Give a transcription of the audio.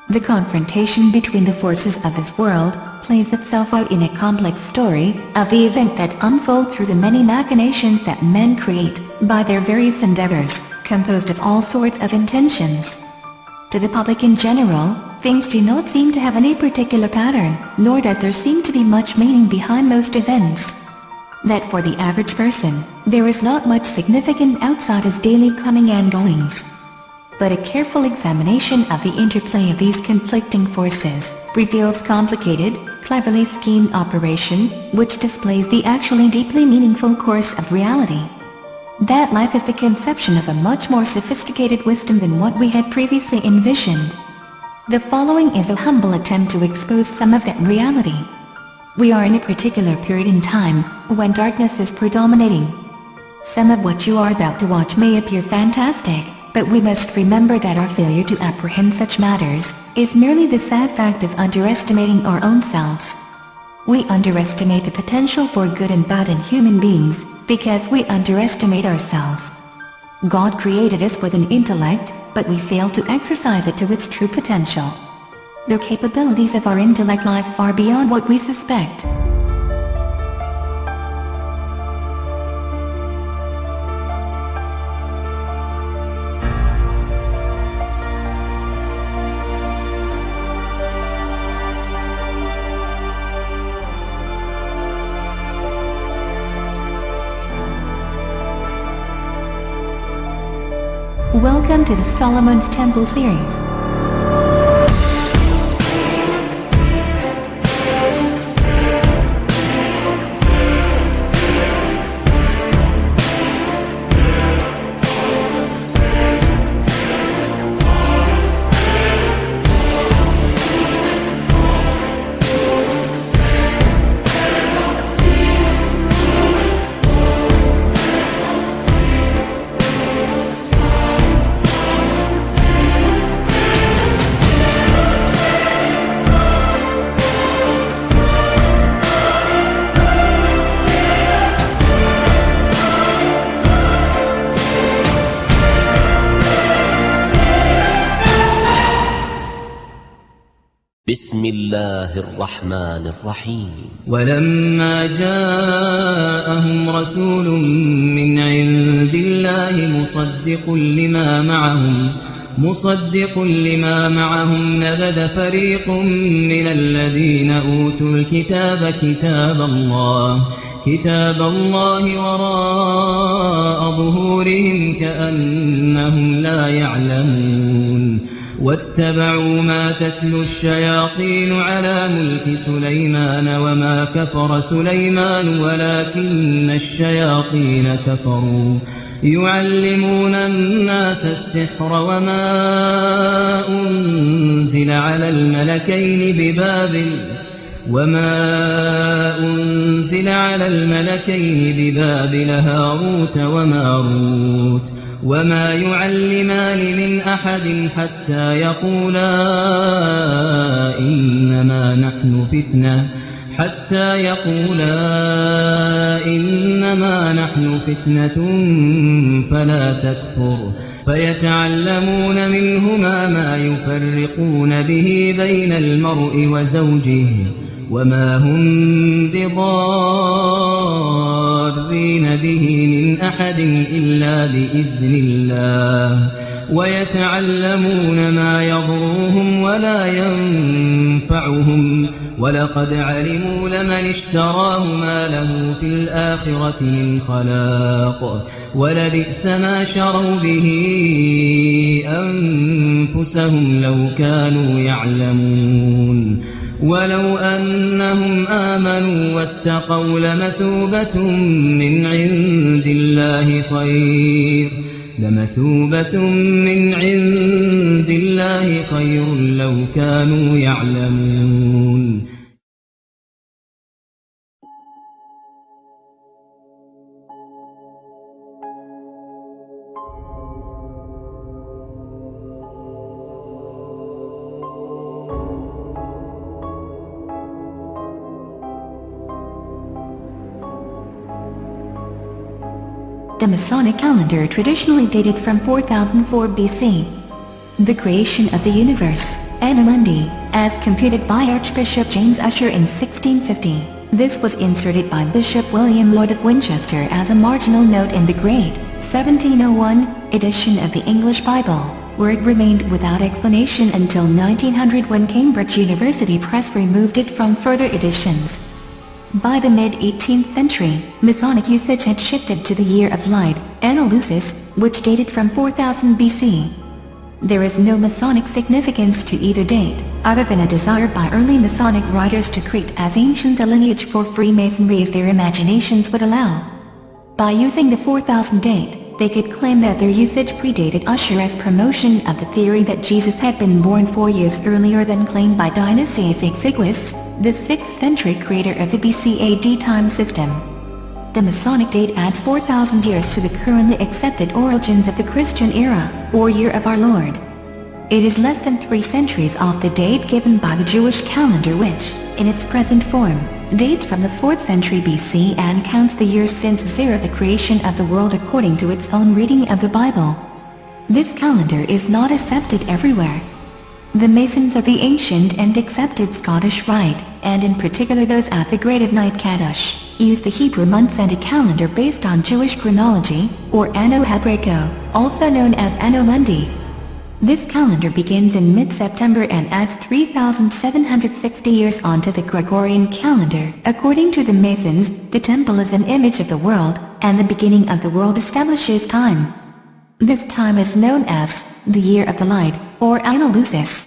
The confrontation between the forces of this world plays itself out in a complex story of the events that unfold through the many machinations that men create by their various endeavors, composed of all sorts of intentions. To the public in general, things do not seem to have any particular pattern, nor does there seem to be much meaning behind most events. That for the average person, there is not much significant outside his daily coming and goings. But a careful examination of the interplay of these conflicting forces reveals complicated, cleverly schemed operation, which displays the actually deeply meaningful course of reality. That life is the conception of a much more sophisticated wisdom than what we had previously envisioned. The following is a humble attempt to expose some of that reality. We are in a particular period in time when darkness is predominating. Some of what you are about to watch may appear fantastic, but we must remember that our failure to apprehend such matters is merely the sad fact of underestimating our own selves. We underestimate the potential for good and bad in human beings because we underestimate ourselves. God created us with an intellect, but we fail to exercise it to its true potential. The capabilities of our intellect lie far beyond what we suspect. Welcome to the Solomon's Temple series. بسم الله الرحمن الرحيم. ولما جاءهم رسول من عند الله مصدق لما معهم نبذ فريق من الذين أوتوا الكتاب كتاب الله وراء ظهورهم كأنهم لا يعلمون واتبعوا ما تتلو الشياطين على ملك سليمان وما كفر سليمان ولكن الشياطين كفروا يعلمون الناس السحر وما أنزل على الملكين ببابل هاروت وماروت وما يعلمان من أحد حتى يقولا إنما نحن فتنة فلا تكفر فيتعلمون منهما ما يفرقون به بين المرء وزوجه وما هم بضارين به من أحد إلا بإذن الله ويتعلمون ما يضرهم ولا ينفعهم ولقد علموا لمن اشتراه ما له في الآخرة من خلاق ولبئس ما شروا به أنفسهم لو كانوا يعلمون ولو أنهم آمنوا واتقوا لمثوبة من عند الله خير لو كانوا يعلمون. The Masonic calendar traditionally dated from 4004 BC. The creation of the universe Anno Mundi, as computed by Archbishop James Ussher in 1650. This was inserted by Bishop William Lord of Winchester as a marginal note in the grade 1701 edition of the English Bible, where it remained without explanation until 1900 when Cambridge University Press removed it from further editions. By the mid-18th century, Masonic usage had shifted to the year of light, Anno Lucis, which dated from 4000 BC. There is no Masonic significance to either date, other than a desire by early Masonic writers to create as ancient a lineage for Freemasonry as their imaginations would allow. By using the 4000 date, they could claim that their usage predated Ussher's promotion of the theory that Jesus had been born 4 years earlier than claimed by Dionysius Exiguus, the 6th century creator of the BC AD time system. The Masonic date adds 4,000 years to the currently accepted origins of the Christian era, or Year of Our Lord. It is less than 3 centuries off the date given by the Jewish calendar which, in its present form, dates from the 4th century BC and counts the years since Zerah, the creation of the world, according to its own reading of the Bible. This calendar is not accepted everywhere. The Masons of the ancient and accepted Scottish Rite, and in particular those at the Great of Night Kaddish, use the Hebrew months and a calendar based on Jewish chronology, or Anno Hebraico, also known as Anno Mundi. This calendar begins in mid-September and adds 3,760 years onto the Gregorian calendar. According to the Masons, the temple is an image of the world, and the beginning of the world establishes time. This time is known as the Year of the Light, or Anno Lucis.